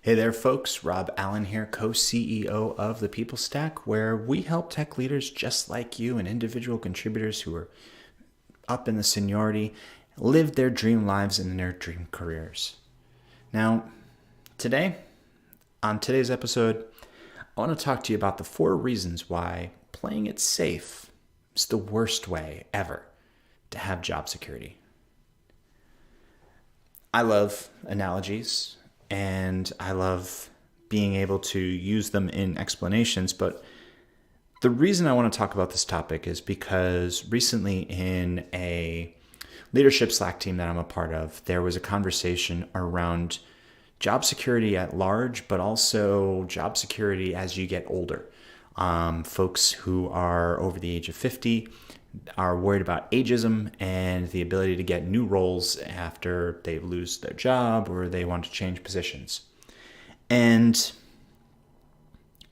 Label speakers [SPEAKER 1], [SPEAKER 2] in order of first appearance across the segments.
[SPEAKER 1] Hey there, folks. Rob Allen here, co-CEO of The People Stack, where we help tech leaders just like you and individual contributors who are up in the seniority live their dream lives and their dream careers. Now, on today's episode, I want to talk to you about the 4 reasons why playing it safe is the worst way ever to have job security. I love analogies and I love being able to use them in explanations, but the reason I want to talk about this topic is because recently in a leadership Slack team that I'm a part of, there was a conversation around job security at large, but also job security as you get older. Folks who are over the age of 50 are worried about ageism and the ability to get new roles after they lose their job or they want to change positions. And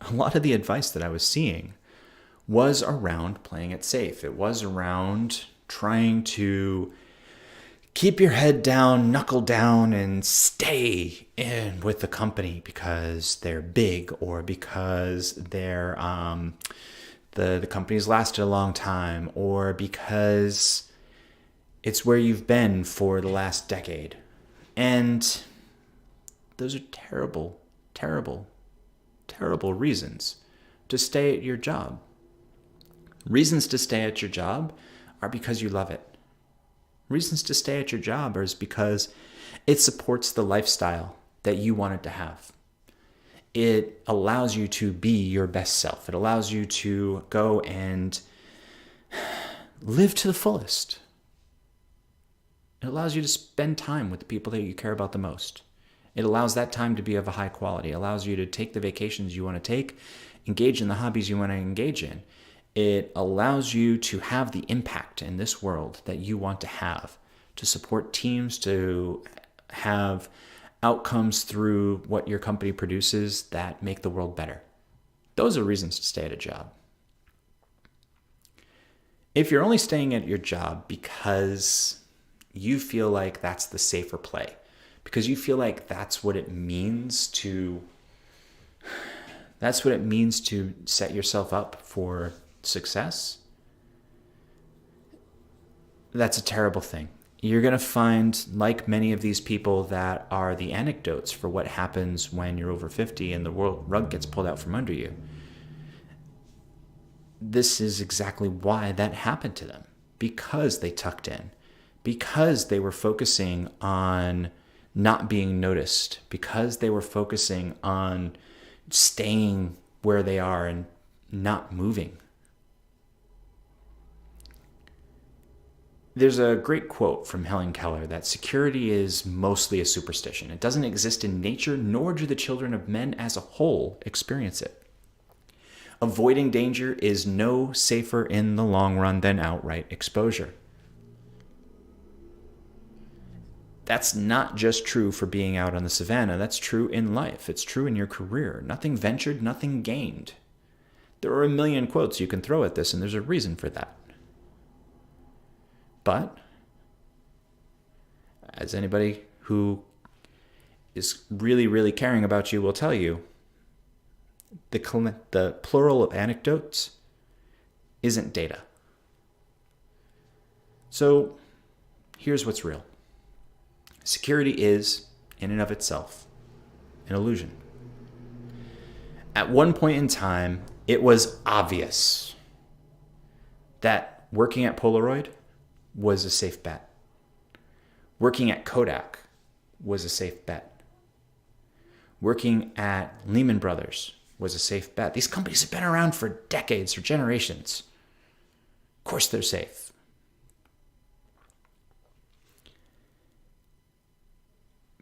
[SPEAKER 1] a lot of the advice that I was seeing was around playing it safe. It was around trying to keep your head down, knuckle down, and stay in with the company because they're big or because they're the company's lasted a long time or because it's where you've been for the last decade. And those are terrible, terrible, terrible reasons to stay at your job. Reasons to stay at your job are because you love it. Reasons to stay at your job is because it supports the lifestyle that you wanted to have. It allows you to be your best self. It allows you to go and live to the fullest. It allows you to spend time with the people that you care about the most. It allows that time to be of a high quality. It allows you to take the vacations you want to take, engage in the hobbies you want to engage in. It allows you to have the impact in this world that you want to have, to support teams, to have outcomes through what your company produces that make the world better. Those are reasons to stay at a job. If you're only staying at your job because you feel like that's the safer play, because you feel like that's what it means to set yourself up for success, that's a terrible thing. You're going to find, like many of these people that are the anecdotes for what happens when you're over 50 and the rug gets pulled out from under you. This is exactly why that happened to them. Because they tucked in. Because they were focusing on not being noticed. Because they were focusing on staying where they are and not moving. There's a great quote from Helen Keller that security is mostly a superstition. It doesn't exist in nature, nor do the children of men as a whole experience it. Avoiding danger is no safer in the long run than outright exposure. That's not just true for being out on the savannah. That's true in life. It's true in your career. Nothing ventured, nothing gained. There are a million quotes you can throw at this, and there's a reason for that. But, as anybody who is really, really caring about you will tell you, the plural of anecdotes isn't data. So, here's what's real. Security is, in and of itself, an illusion. At one point in time, it was obvious that working at Polaroid was a safe bet. Working at Kodak was a safe bet. Working at Lehman Brothers was a safe bet. These companies have been around for decades, for generations. Of course they're safe.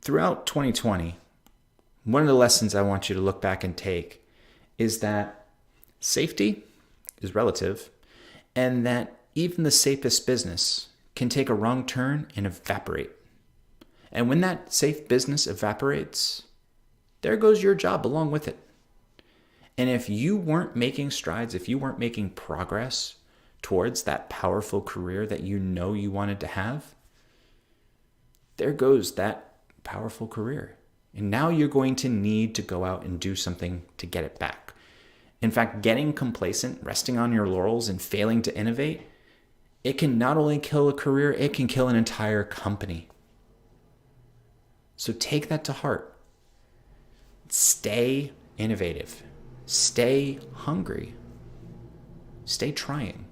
[SPEAKER 1] Throughout 2020, one of the lessons I want you to look back and take is that safety is relative and that even the safest business can take a wrong turn and evaporate. And when that safe business evaporates, there goes your job along with it. And if you weren't making strides, if you weren't making progress towards that powerful career that you know you wanted to have, there goes that powerful career. And now you're going to need to go out and do something to get it back. In fact, getting complacent, resting on your laurels, and failing to innovate, it can not only kill a career, it can kill an entire company. So take that to heart. Stay innovative. Stay hungry. Stay trying.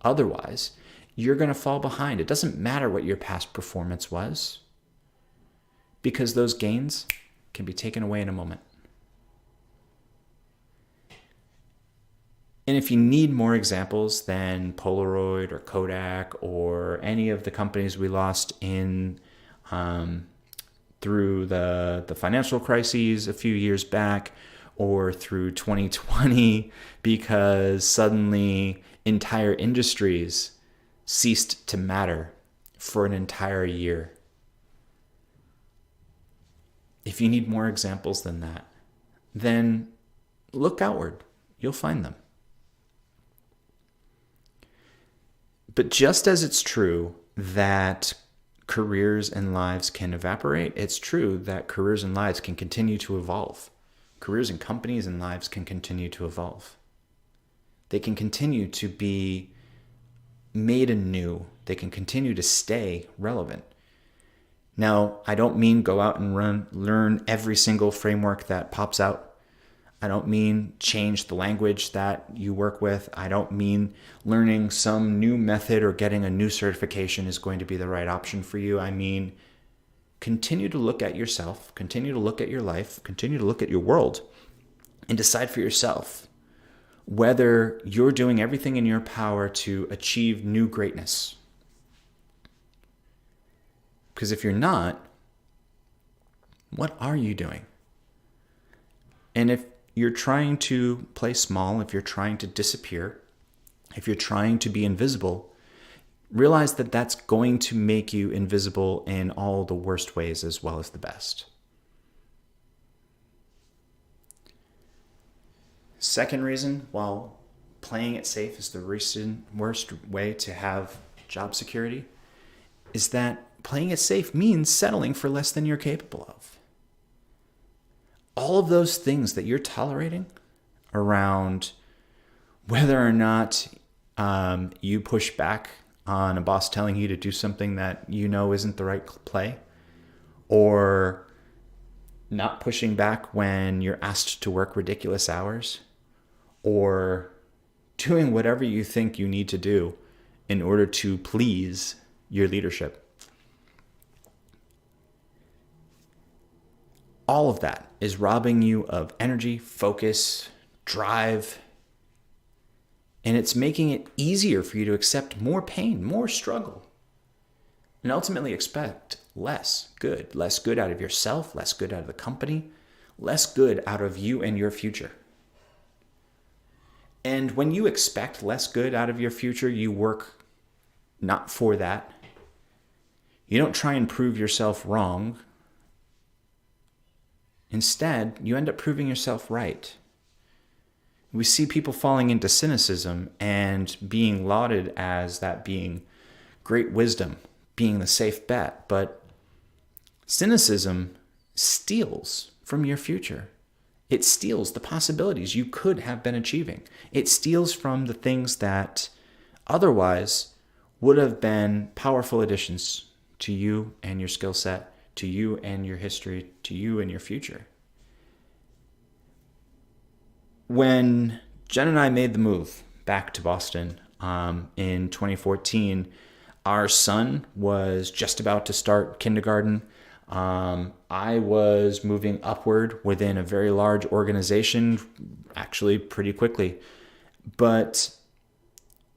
[SPEAKER 1] Otherwise, you're going to fall behind. It doesn't matter what your past performance was, because those gains can be taken away in a moment. And if you need more examples than Polaroid or Kodak or any of the companies we lost in through the financial crises a few years back, or through 2020, because suddenly entire industries ceased to matter for an entire year. If you need more examples than that, then look outward. You'll find them. But just as it's true that careers and lives can evaporate, it's true that careers and lives can continue to evolve. Careers and companies and lives can continue to evolve. They can continue to be made anew. They can continue to stay relevant. Now, I don't mean go out and learn every single framework that pops out. I don't mean change the language that you work with. I don't mean learning some new method or getting a new certification is going to be the right option for you. I mean, continue to look at yourself, continue to look at your life, continue to look at your world, and decide for yourself whether you're doing everything in your power to achieve new greatness. Because if you're not, what are you doing? And if you're trying to play small, if you're trying to disappear, if you're trying to be invisible, realize that that's going to make you invisible in all the worst ways as well as the best. Second reason, while playing it safe is the worst way to have job security, is that playing it safe means settling for less than you're capable of. All of those things that you're tolerating around whether or not you push back on a boss telling you to do something that you know isn't the right play, or not pushing back when you're asked to work ridiculous hours, or doing whatever you think you need to do in order to please your leadership. All of that is robbing you of energy, focus, drive, and it's making it easier for you to accept more pain, more struggle, and ultimately expect less good out of yourself, less good out of the company, less good out of you and your future. And when you expect less good out of your future, you work not for that. You don't try and prove yourself wrong. Instead, you end up proving yourself right. We see people falling into cynicism and being lauded as that being great wisdom, being the safe bet. But cynicism steals from your future. It steals the possibilities you could have been achieving. It steals from the things that otherwise would have been powerful additions to you and your skill set, to you and your history, to you and your future. When Jen and I made the move back to Boston in 2014, our son was just about to start kindergarten. I was moving upward within a very large organization, actually pretty quickly. But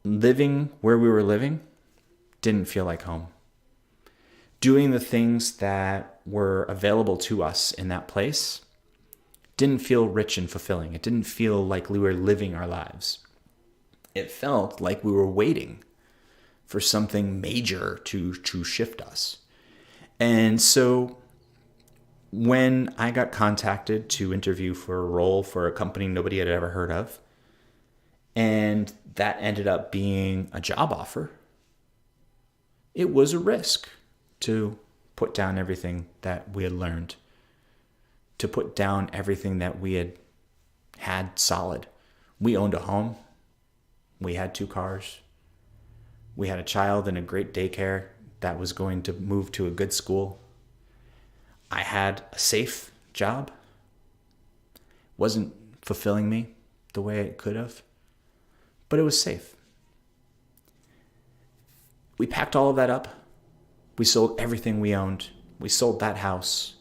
[SPEAKER 1] living where we were living didn't feel like home. Doing the things that were available to us in that place didn't feel rich and fulfilling. It didn't feel like we were living our lives. It felt like we were waiting for something major to shift us. And so when I got contacted to interview for a role for a company nobody had ever heard of, and that ended up being a job offer, it was a risk to put down everything that we had learned to put down everything that we had solid. We owned a home. We had 2 cars. We had a child in a great daycare that was going to move to a good school. I had a safe job. Wasn't fulfilling me the way it could have, but it was safe. We packed all of that up. We sold everything we owned. We sold that house.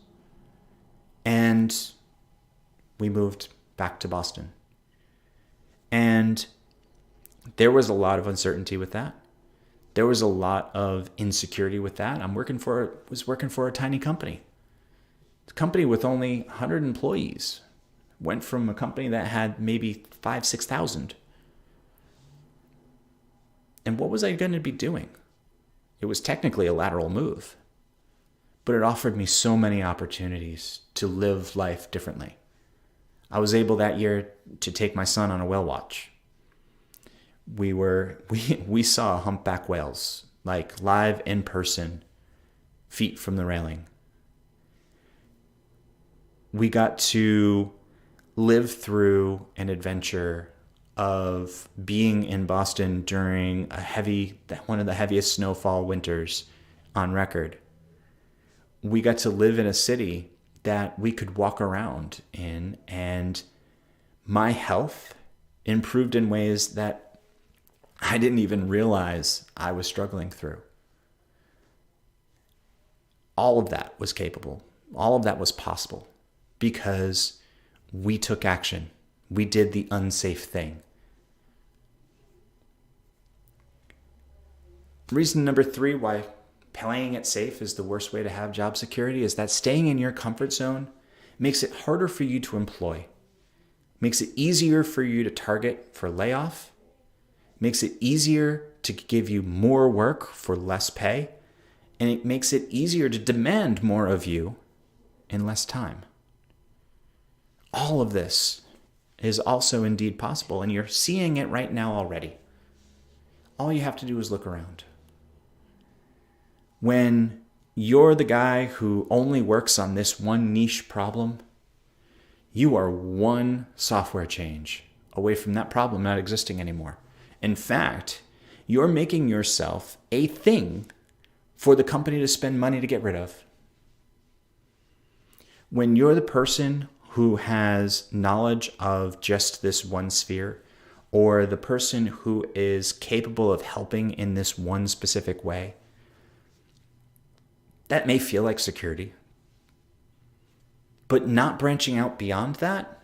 [SPEAKER 1] And we moved back to Boston. And there was a lot of uncertainty with that. There was a lot of insecurity with that. I was working for a tiny company. A company with only 100 employees. Went from a company that had maybe 5,000, 6,000. And what was I going to be doing? It was technically a lateral move, but it offered me so many opportunities to live life differently. I was able that year to take my son on a whale watch. We saw humpback whales, like live in person, feet from the railing. We got to live through an adventure of being in Boston during one of the heaviest snowfall winters on record. We got to live in a city that we could walk around in, and my health improved in ways that I didn't even realize I was struggling through. All of that was capable. All of that was possible because we took action. We did the unsafe thing. Reason number 3 why playing it safe is the worst way to have job security is that staying in your comfort zone makes it harder for you to employ, makes it easier for you to target for layoff, makes it easier to give you more work for less pay, and it makes it easier to demand more of you in less time. All of this is also indeed possible, and you're seeing it right now already. All you have to do is look around. When you're the guy who only works on this one niche problem, you are one software change away from that problem not existing anymore. In fact, you're making yourself a thing for the company to spend money to get rid of. When you're the person who has knowledge of just this one sphere, or the person who is capable of helping in this one specific way, that may feel like security. But not branching out beyond that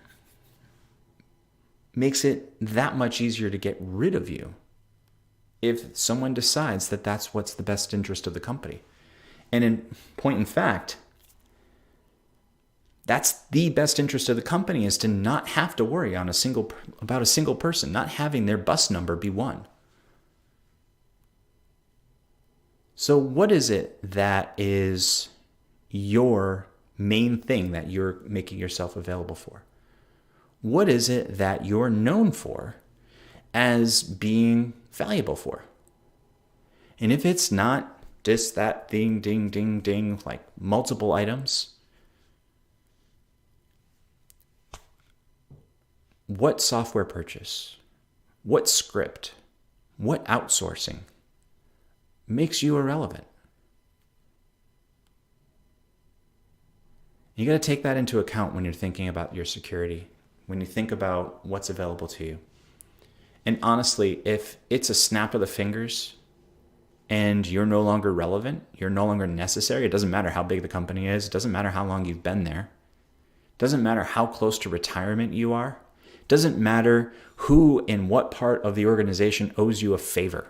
[SPEAKER 1] makes it that much easier to get rid of you if someone decides that that's what's the best interest of the company. And in point in fact, that's the best interest of the company, is to not have to worry about a single person, not having their bus number be one. So what is it that is your main thing that you're making yourself available for? What is it that you're known for as being valuable for? And if it's not just that thing, ding, ding, ding, like multiple items, what software purchase, what script, what outsourcing makes you irrelevant? You got to take that into account when you're thinking about your security, when you think about what's available to you. And honestly, if it's a snap of the fingers and you're no longer relevant, you're no longer necessary, it doesn't matter how big the company is, it doesn't matter how long you've been there, it doesn't matter how close to retirement you are, it doesn't matter who in what part of the organization owes you a favor.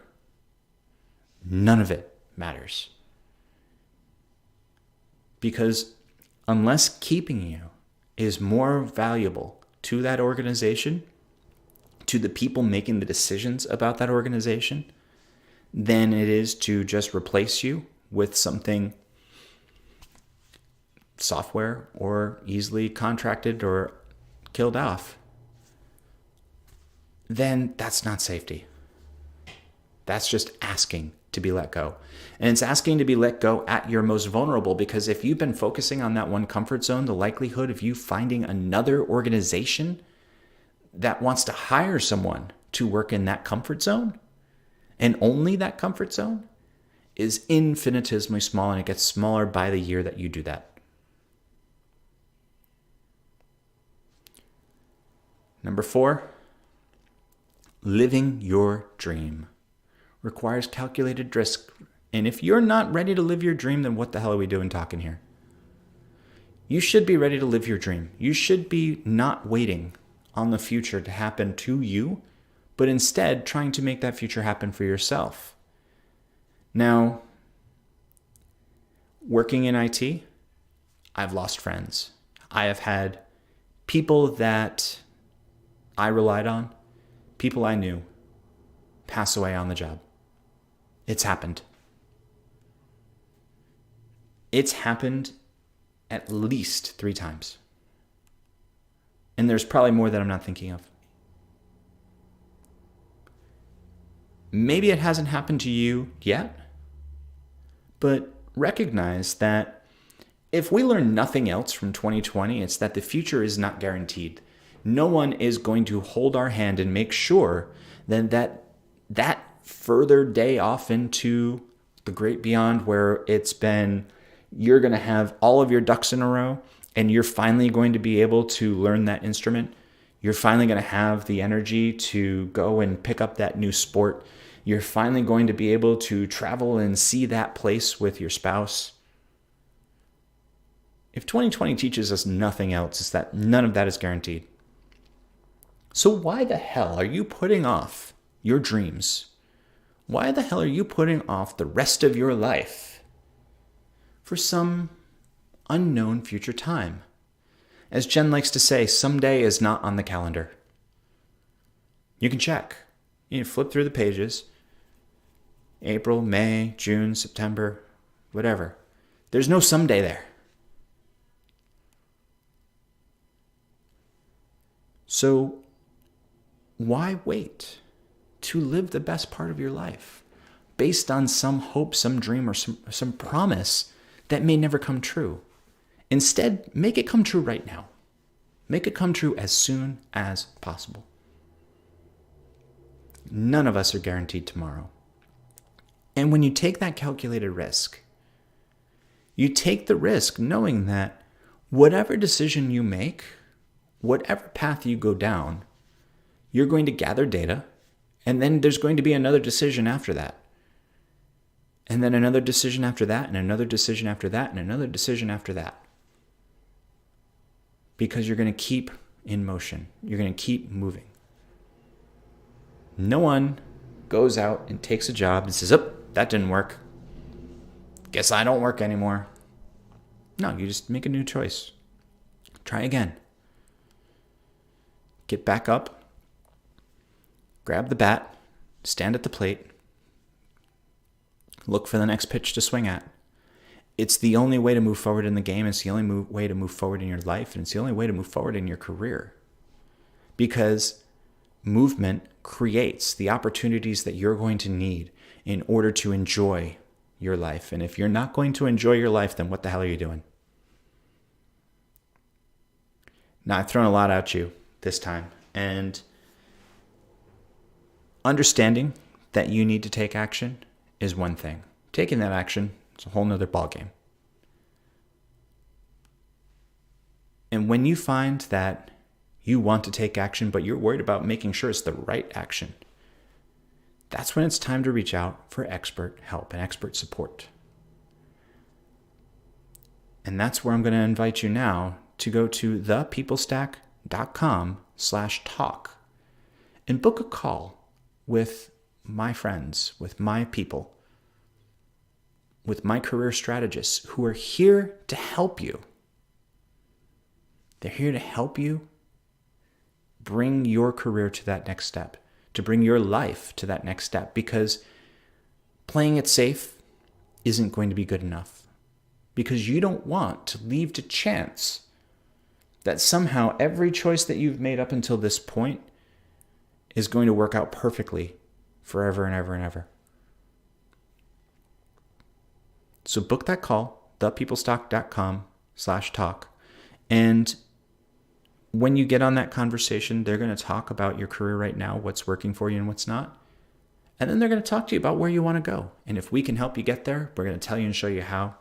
[SPEAKER 1] None of it matters. Because unless keeping you is more valuable to that organization, to the people making the decisions about that organization, than it is to just replace you with something software or easily contracted or killed off, then that's not safety. That's just asking to be let go. And it's asking to be let go at your most vulnerable, because if you've been focusing on that one comfort zone, the likelihood of you finding another organization that wants to hire someone to work in that comfort zone and only that comfort zone is infinitesimally small, and it gets smaller by the year that you do that. Number 4, living your dream requires calculated risk. And if you're not ready to live your dream, then what the hell are we doing talking here? You should be ready to live your dream. You should be not waiting on the future to happen to you, but instead trying to make that future happen for yourself. Now, working in IT, I've lost friends. I have had people that I relied on, people I knew, pass away on the job. It's happened. It's happened at least 3 times. And there's probably more that I'm not thinking of. Maybe it hasn't happened to you yet, but recognize that if we learn nothing else from 2020, it's that the future is not guaranteed. No one is going to hold our hand and make sure that further day off into the great beyond, where it's been, you're going to have all of your ducks in a row and you're finally going to be able to learn that instrument. You're finally going to have the energy to go and pick up that new sport. You're finally going to be able to travel and see that place with your spouse. If 2020 teaches us nothing else, it's that none of that is guaranteed. So why the hell are you putting off your dreams? Why the hell are you putting off the rest of your life for some unknown future time? As Jen likes to say, someday is not on the calendar. You can check. You can flip through the pages. April, May, June, September, whatever. There's no someday there. So why wait to live the best part of your life based on some hope, some dream, or some promise that may never come true? Instead, make it come true right now. Make it come true as soon as possible. None of us are guaranteed tomorrow. And when you take that calculated risk, you take the risk knowing that whatever decision you make, whatever path you go down, you're going to gather data, and then there's going to be another decision after that. And then another decision after that, and another decision after that, and another decision after that. Because you're going to keep in motion. You're going to keep moving. No one goes out and takes a job and says, oh, that didn't work. Guess I don't work anymore. No, you just make a new choice. Try again. Get back up. Grab the bat. Stand at the plate. Look for the next pitch to swing at. It's the only way to move forward in the game. It's the only way to move forward in your life. And it's the only way to move forward in your career. Because movement creates the opportunities that you're going to need in order to enjoy your life. And if you're not going to enjoy your life, then what the hell are you doing? Now, I've thrown a lot at you this time. And understanding that you need to take action is one thing. Taking that action is a whole nother ballgame. And when you find that you want to take action, but you're worried about making sure it's the right action, that's when it's time to reach out for expert help and expert support. And that's where I'm going to invite you now to go to thepeoplestack.com/talk and book a call with my friends, with my people, with my career strategists who are here to help you. They're here to help you bring your career to that next step, to bring your life to that next step, because playing it safe isn't going to be good enough. Because you don't want to leave to chance that somehow every choice that you've made up until this point is going to work out perfectly forever and ever and ever. So book that call, thepeoplestock.com/talk. And when you get on that conversation, they're going to talk about your career right now, what's working for you and what's not. And then they're going to talk to you about where you want to go. And if we can help you get there, we're going to tell you and show you how.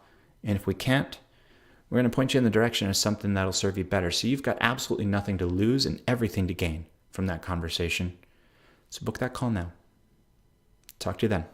[SPEAKER 1] And if we can't, we're going to point you in the direction of something that'll serve you better. So you've got absolutely nothing to lose and everything to gain from that conversation. So book that call now. Talk to you then.